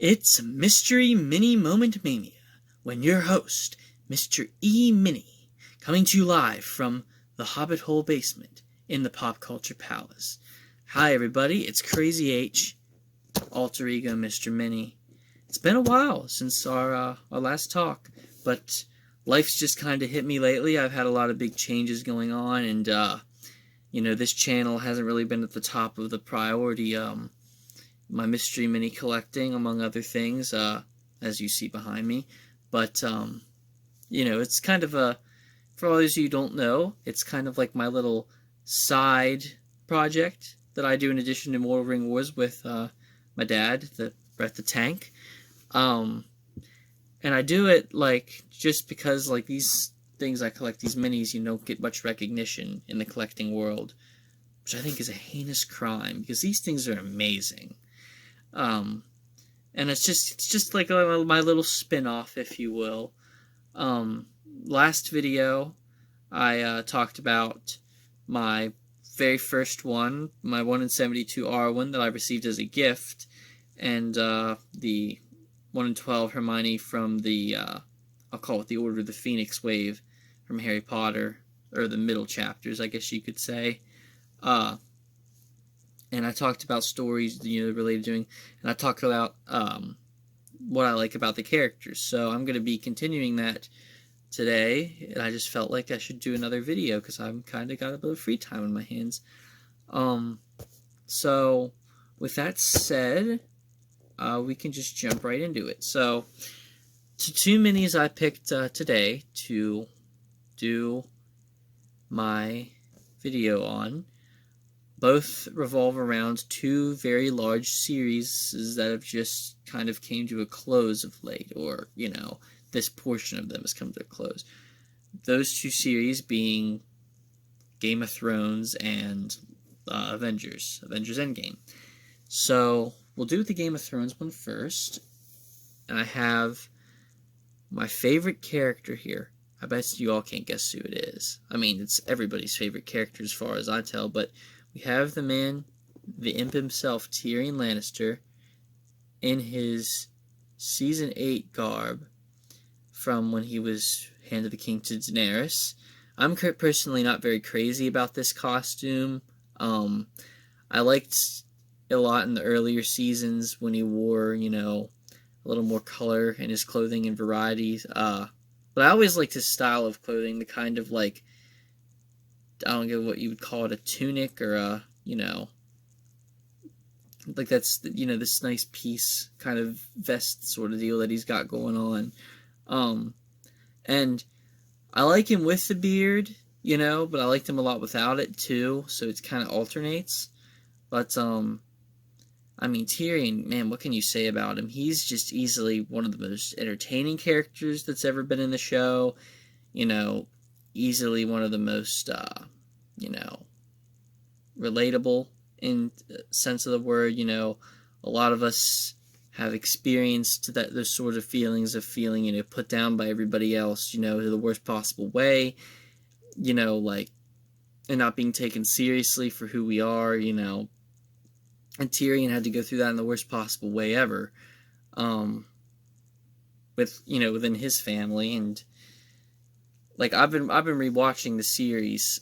It's Mystery Mini Moment Mania, when your host, Mr. E. Mini, coming to you live from the Hobbit Hole basement in the Pop Culture Palace. Hi everybody, it's Crazy H, alter ego Mr. Mini. It's been a while since our last talk, but life's just kind of hit me lately. I've had a lot of big changes going on, and this channel hasn't really been at the top of the priority. My mystery mini collecting, among other things, as you see behind me. But, it's kind of for all those of you who don't know, it's kind of like my little side project that I do in addition to Mortal Ring Wars with my dad, Brett the Tank. And I do it, just because, these things I collect, these minis, don't get much recognition in the collecting world, which I think is a heinous crime, because these things are amazing. And it's just like my little spin-off, if you will. Last video, I talked about my very first one, my 1 in 72 R1 that I received as a gift, and the 1 in 12 Hermione from the, I'll call it the Order of the Phoenix Wave from Harry Potter, or the middle chapters, I guess you could say. And I talked about stories, related to doing, and I talked about what I like about the characters. So I'm going to be continuing that today, and I just felt like I should do another video because I'm kind of got a bit of free time on my hands. So with that said, we can just jump right into it. So, two minis I picked today to do my video on. Both revolve around two very large series that have just kind of came to a close of late, or, this portion of them has come to a close. Those two series being Game of Thrones and Avengers Endgame. So, we'll do the Game of Thrones one first, and I have my favorite character here. I bet you all can't guess who it is. I mean, it's everybody's favorite character as far as I tell, but we have the man, the imp himself, Tyrion Lannister, in his Season 8 garb from when he was Hand of the King to Daenerys. I'm personally not very crazy about this costume. I liked it a lot in the earlier seasons when he wore, a little more color in his clothing and varieties. But I always liked his style of clothing, the kind of I don't know what you would call it, a tunic or a, that's, this nice piece kind of vest sort of deal that he's got going on. And I like him with the beard, but I liked him a lot without it too, so it kind of alternates. But, Tyrion, man, what can you say about him? He's just easily one of the most entertaining characters that's ever been in the show, easily one of the most, relatable in sense of the word. A lot of us have experienced those sort of feelings of feeling, put down by everybody else, in the worst possible way, and not being taken seriously for who we are, and Tyrion had to go through that in the worst possible way ever, within his family. And I've been rewatching the series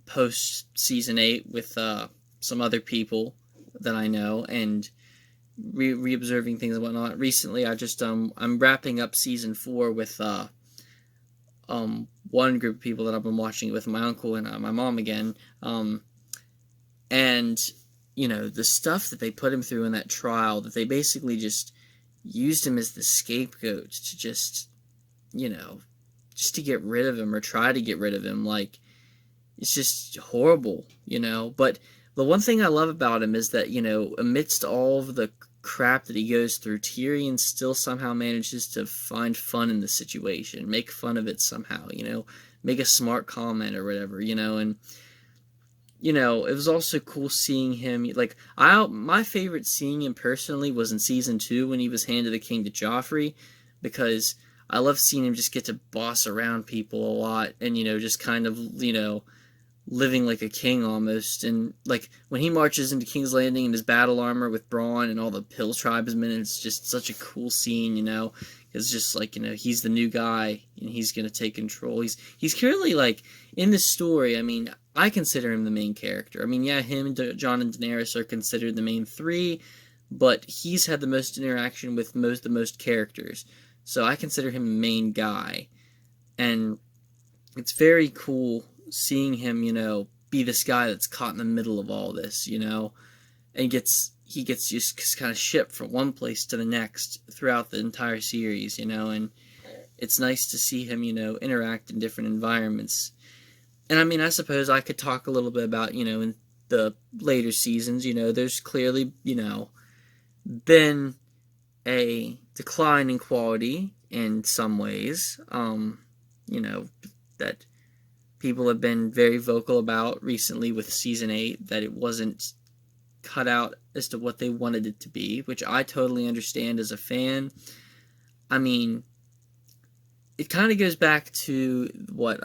post Season 8 with some other people that I know, and re-observing things and whatnot. Recently, I'm wrapping up Season 4 with one group of people that I've been watching it with, my uncle and my mom again. And the stuff that they put him through in that trial, that they basically just used him as the scapegoat to just to get rid of him, or try to get rid of him. It's just horrible, But the one thing I love about him is that, amidst all of the crap that he goes through, Tyrion still somehow manages to find fun in the situation, make fun of it somehow, make a smart comment or whatever, and, it was also cool seeing him, my favorite seeing him personally was in Season 2 when he was Hand of the King to Joffrey, because I love seeing him just get to boss around people a lot, and, just kind of, living like a king almost. And like when he marches into King's Landing in his battle armor with Bronn and all the Hill tribesmen, it's just such a cool scene, you know. It's just like, you know, he's the new guy and he's gonna take control. He's clearly like in this story. I mean, I consider him the main character. I mean, yeah, him and Jon and Daenerys are considered the main three, but he's had the most interaction with the most characters. So I consider him the main guy. And it's very cool seeing him, you know, be this guy that's caught in the middle of all this, you know, and he gets just kind of shipped from one place to the next throughout the entire series, you know, and it's nice to see him, you know, interact in different environments. And I mean, I suppose I could talk a little bit about, you know, in the later seasons, you know, there's clearly, you know, been a decline in quality in some ways, you know, that people have been very vocal about recently with season 8, that it wasn't cut out as to what they wanted it to be, which I totally understand as a fan. I mean, it kind of goes back to what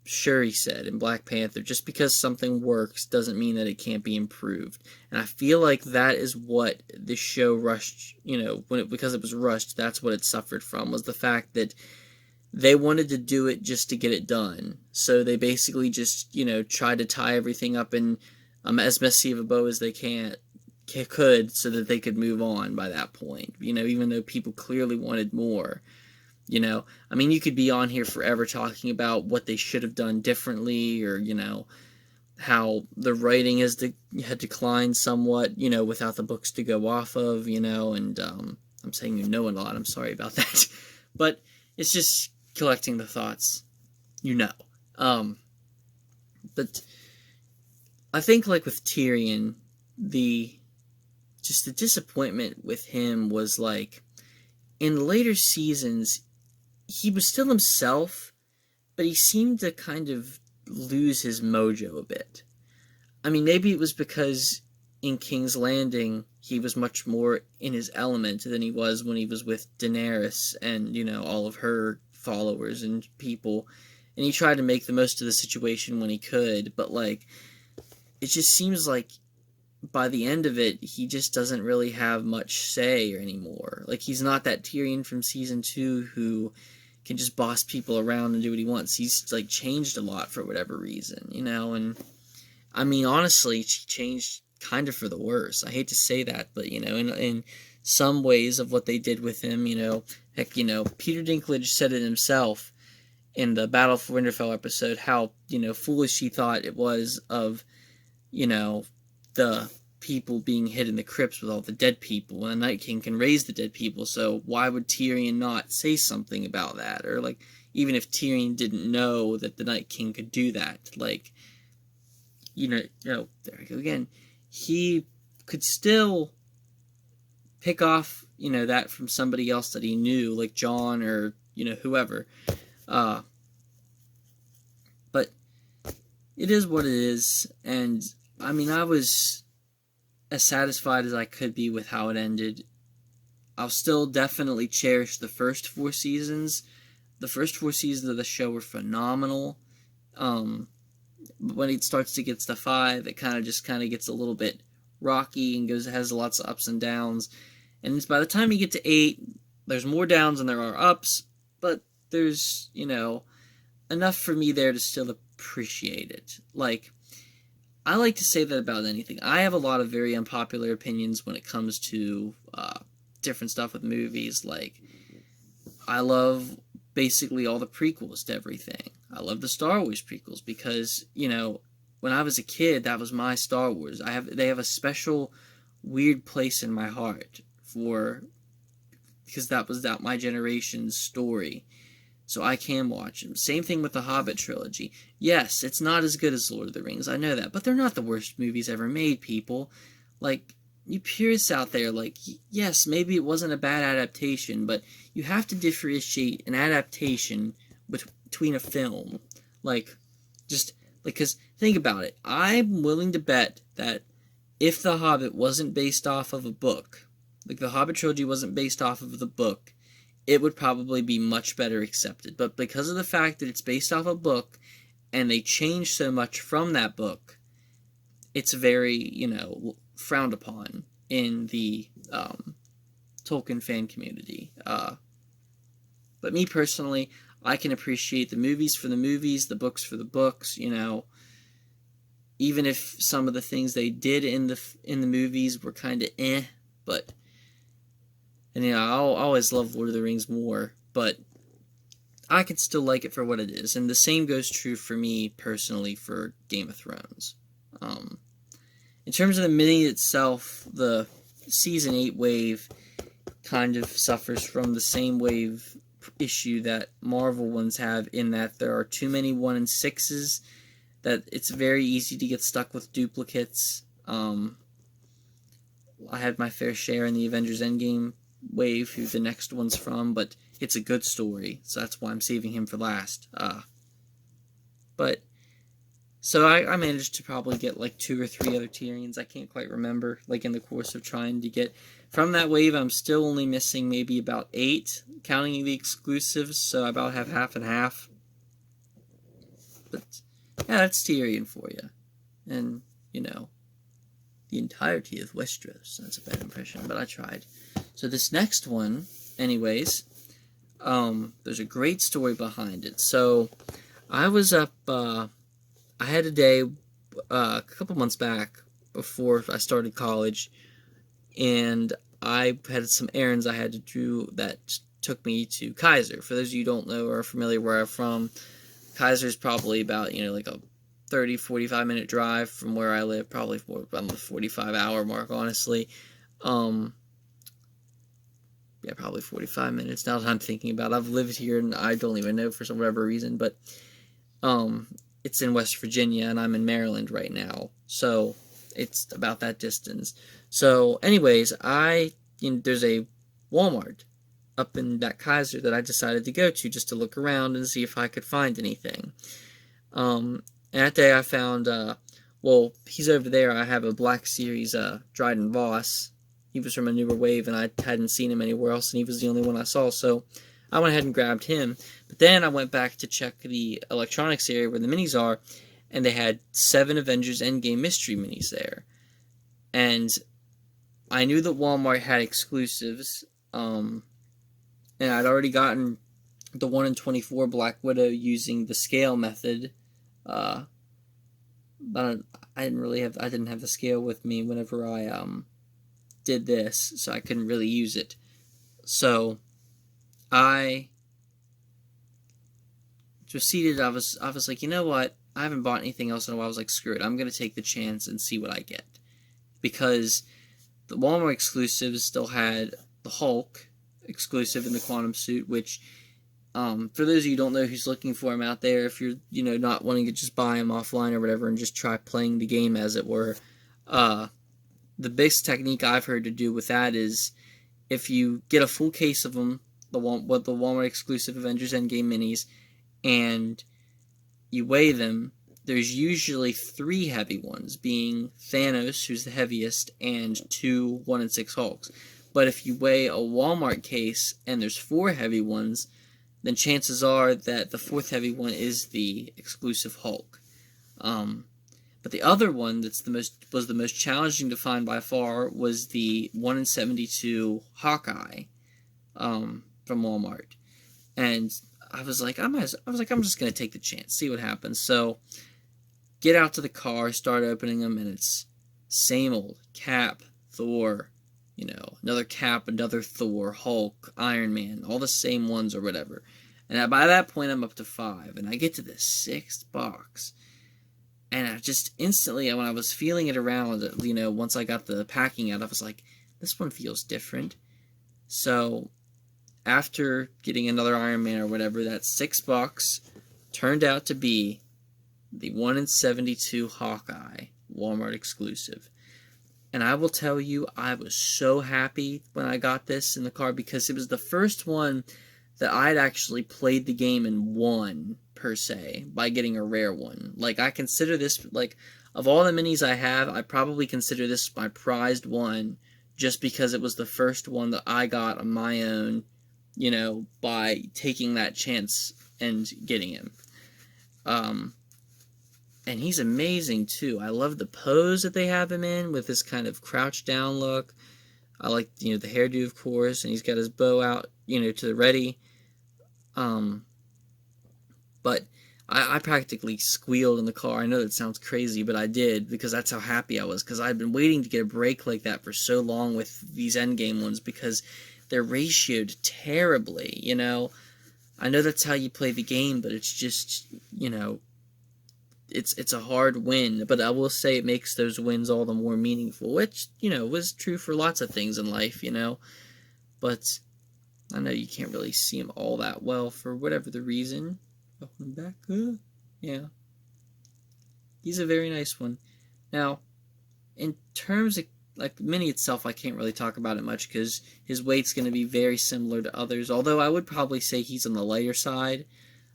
Shuri said in Black Panther. Just because something works doesn't mean that it can't be improved. And I feel like that is what the show rushed, you know, because it was rushed, that's what it suffered from, was the fact that they wanted to do it just to get it done. So they basically just, you know, tried to tie everything up in as messy of a bow as they could so that they could move on by that point. You know, even though people clearly wanted more. You know, I mean, you could be on here forever talking about what they should have done differently, or, you know, how the writing had declined somewhat, you know, without the books to go off of, you know, and I'm saying you know a lot, I'm sorry about that. But it's just collecting the thoughts, you know. But I think, like with Tyrion, the disappointment with him was, like, in later seasons, he was still himself, but he seemed to kind of lose his mojo a bit. I mean, maybe it was because in King's Landing, he was much more in his element than he was when he was with Daenerys and, you know, all of her followers and people. And he tried to make the most of the situation when he could, but, like, it just seems like by the end of it, he just doesn't really have much say anymore. Like, he's not that Tyrion from season 2 who can just boss people around and do what he wants. He's, like, changed a lot for whatever reason, you know, and I mean, honestly, he changed kind of for the worse. I hate to say that, but, you know, in some ways of what they did with him, you know, heck, you know, Peter Dinklage said it himself in the Battle for Winterfell episode, how, you know, foolish he thought it was of, you know, the people being hid in the crypts with all the dead people, and the Night King can raise the dead people, so why would Tyrion not say something about that? Or, like, even if Tyrion didn't know that the Night King could do that, like, you know, there I go again, he could still pick off, you know, that from somebody else that he knew, like Jon or, you know, whoever. But it is what it is, and I mean, I was as satisfied as I could be with how it ended. I'll still definitely cherish the first 4 seasons. The first 4 seasons of the show were phenomenal. But when it starts to get to 5, it kind of gets a little bit rocky and has lots of ups and downs. And by the time you get to 8, there's more downs than there are ups, but there's, you know, enough for me there to still appreciate it. Like, I like to say that about anything. I have a lot of very unpopular opinions when it comes to different stuff with movies. Like, I love basically all the prequels to everything. I love the Star Wars prequels because, you know, when I was a kid, that was my Star Wars. They have a special weird place in my heart because that was my generation's story. So I can watch them. Same thing with the Hobbit trilogy. Yes, it's not as good as Lord of the Rings, I know that, but they're not the worst movies ever made, people. Like, you purists out there, like, yes, maybe it wasn't a bad adaptation, but you have to differentiate an adaptation between a film. Like, just, like, because, think about it. I'm willing to bet that if The Hobbit wasn't based off of a book, like, the Hobbit trilogy wasn't based off of the book, it would probably be much better accepted. But because of the fact that it's based off a book, and they change so much from that book, it's very, frowned upon in the Tolkien fan community. But me personally, I can appreciate the movies for the movies, the books for the books, even if some of the things they did in the movies were kind of but, and I'll always love Lord of the Rings more, but I can still like it for what it is, and the same goes true for me personally for Game of Thrones. In terms of the mini itself, the Season 8 wave kind of suffers from the same wave issue that Marvel ones have, in that there are too many 1 and 6s, that it's very easy to get stuck with duplicates. I had my fair share in the Avengers Endgame wave, who the next one's from, but it's a good story, so that's why I'm saving him for last. So I managed to probably get like 2 or 3 other Tyrions. I can't quite remember, like in the course of trying to get from that wave. I'm still only missing maybe about 8, counting the exclusives, so I about have half and half. But yeah, that's Tyrion for you. And, the entirety of Westeros. That's a bad impression, but I tried. So this next one, anyways, there's a great story behind it. So I was up, I had a day a couple months back before I started college, and I had some errands I had to do that took me to Kaiser. For those of you who don't know or are familiar where I'm from, Kaiser is probably about, like a 30, 45 minute drive from where I live, probably on the 45-hour mark, honestly. Yeah, probably 45 minutes now that I'm thinking about it. I've lived here and I don't even know for some whatever reason, but it's in West Virginia and I'm in Maryland right now, so it's about that distance. So anyways, there's a Walmart up in that Kaiser that I decided to go to just to look around and see if I could find anything. And that day I found, he's over there. I have a Black Series Dryden Voss. He was from a newer wave, and I hadn't seen him anywhere else, and he was the only one I saw, so I went ahead and grabbed him. But then I went back to check the electronics area where the minis are, and they had 7 Avengers Endgame mystery minis there. And I knew that Walmart had exclusives, and I'd already gotten the 1 in 24 Black Widow using the scale method, but I didn't have the scale with me whenever I did this, so I couldn't really use it. So I proceeded. I was like, you know what? I haven't bought anything else in a while. I was like, screw it. I'm gonna take the chance and see what I get, because the Walmart exclusives still had the Hulk exclusive in the Quantum Suit, which, for those of you who don't know who's looking for him out there, if you're, not wanting to just buy him offline or whatever and just try playing the game as it were, the best technique I've heard to do with that is, if you get a full case of them, the Walmart exclusive Avengers Endgame minis, and you weigh them, there's usually 3 heavy ones, being Thanos, who's the heaviest, and 2 1 in 6 Hulks. But if you weigh a Walmart case and there's 4 heavy ones, then chances are that the 4th heavy one is the exclusive Hulk. But the other one was the most challenging to find by far was the 1 in 72 Hawkeye from Walmart. And I was like, I'm just gonna take the chance, see what happens. So get out to the car, start opening them, and it's same old Cap, Thor, another Cap, another Thor, Hulk, Iron Man, all the same ones or whatever. And by that point, I'm up to 5, and I get to the 6th box, and I just instantly, when I was feeling it around, once I got the packing out, I was like, this one feels different. So after getting another Iron Man or whatever, that 6th box turned out to be the 1 in 72 Hawkeye Walmart exclusive. And I will tell you, I was so happy when I got this in the car, because it was the first one that I'd actually played the game and won, per se, by getting a rare one. Like, I consider this, of all the minis I have, I probably consider this my prized one, just because it was the first one that I got on my own, by taking that chance and getting him. And he's amazing too. I love the pose that they have him in with this kind of crouched down look. I like, the hairdo, of course, and he's got his bow out, to the ready. But I practically squealed in the car. I know that sounds crazy, but I did, because that's how happy I was, because I'd been waiting to get a break like that for so long with these Endgame ones, because they're ratioed terribly, I know that's how you play the game, but it's just, it's a hard win, but I will say it makes those wins all the more meaningful, which, was true for lots of things in life, but I know you can't really see him all that well for whatever the reason. Oh, I'm back. Yeah. He's a very nice one. Now, in terms of, like, Mini itself, I can't really talk about it much because his weight's going to be very similar to others, although I would probably say he's on the lighter side.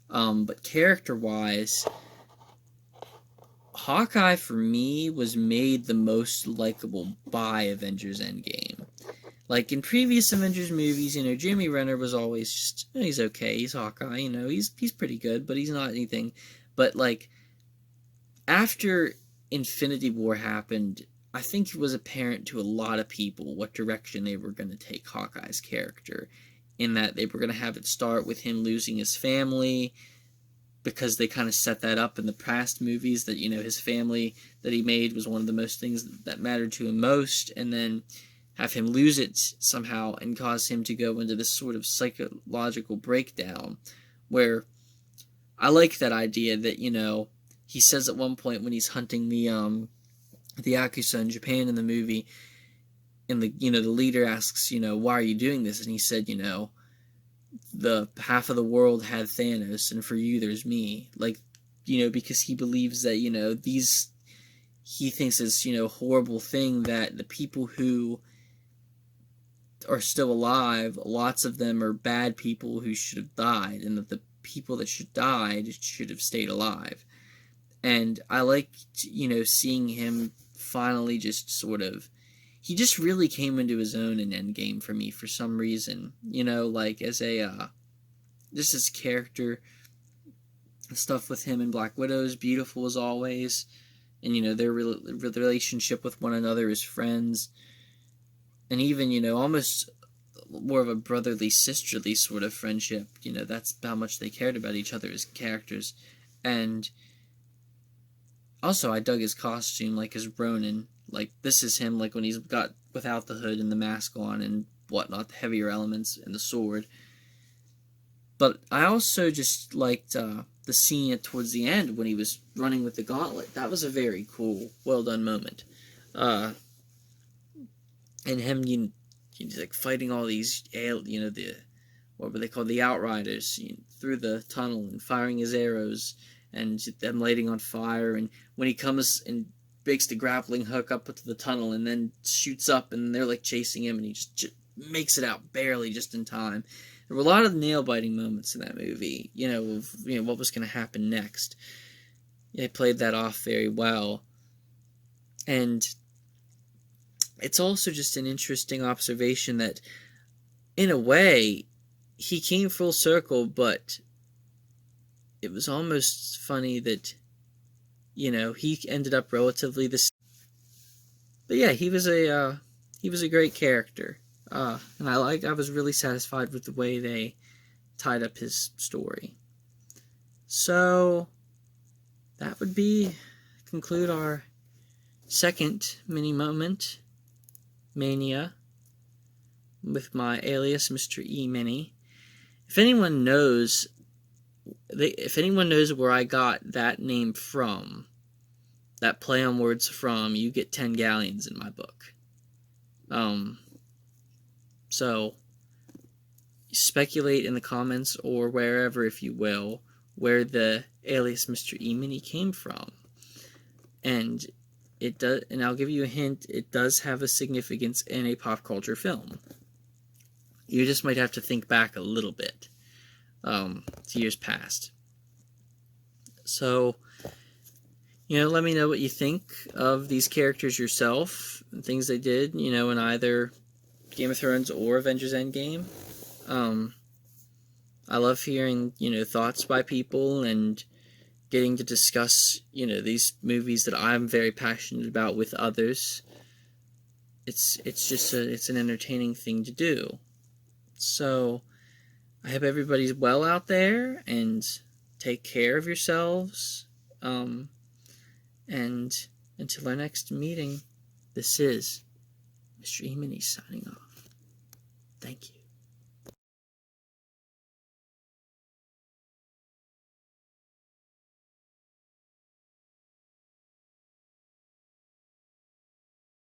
But character-wise, Hawkeye, for me, was made the most likable by Avengers Endgame. Like, in previous Avengers movies, Jeremy Renner was always just, he's okay, he's Hawkeye, he's pretty good, but he's not anything. But, like, after Infinity War happened, I think it was apparent to a lot of people what direction they were going to take Hawkeye's character, in that they were going to have it start with him losing his family, because they kind of set that up in the past movies, that, his family that he made was one of the most things that mattered to him most, and then have him lose it somehow and cause him to go into this sort of psychological breakdown, where I like that idea that, he says at one point when he's hunting the Yakuza in Japan in the movie, and the leader asks, why are you doing this? And he said, the half of the world had Thanos, and for you there's me. Like, because he believes that, he thinks it's, horrible thing that the people who are still alive, lots of them are bad people who should have died, and that the people that should died should have stayed alive. And I liked, seeing him finally just sort of, he just really came into his own in Endgame for me for some reason, like as a, just his character, stuff with him and Black Widow is beautiful as always, and, their relationship with one another as friends, and even, almost more of a brotherly, sisterly sort of friendship, that's how much they cared about each other as characters. And also, I dug his costume, like his Ronin. Like, this is him, like, when he's got without the hood and the mask on and whatnot, the heavier elements and the sword. But I also just liked the scene towards the end when he was running with the gauntlet. That was a very cool, well-done moment. And him, he's like fighting all these, what were they called, the Outriders, through the tunnel and firing his arrows and them lighting on fire. And when he comes and breaks the grappling hook up to the tunnel and then shoots up and they're like chasing him and he just makes it out barely just in time. There were a lot of nail-biting moments in that movie, of what was going to happen next. They played that off very well. And it's also just an interesting observation that, in a way, he came full circle, but it was almost funny that, he ended up relatively the same. But yeah, he was a great character. And I was really satisfied with the way they tied up his story. So, that would conclude our second mini moment, Mania, with my alias, Mr. E. Mini. If anyone knows where I got that name from, that play on words from, you get 10 galleons in my book. So, speculate in the comments or wherever, if you will, where the alias Mr. E. Mini came from. And I'll give you a hint, it does have a significance in a pop culture film. You just might have to think back a little bit to years past. So, let me know what you think of these characters yourself, and things they did, in either Game of Thrones or Avengers Endgame. I love hearing, thoughts by people and getting to discuss, these movies that I'm very passionate about with others. It's an entertaining thing to do. So I hope everybody's well out there, and take care of yourselves. And until our next meeting, this is Mr. E. Mini signing off. Thank you.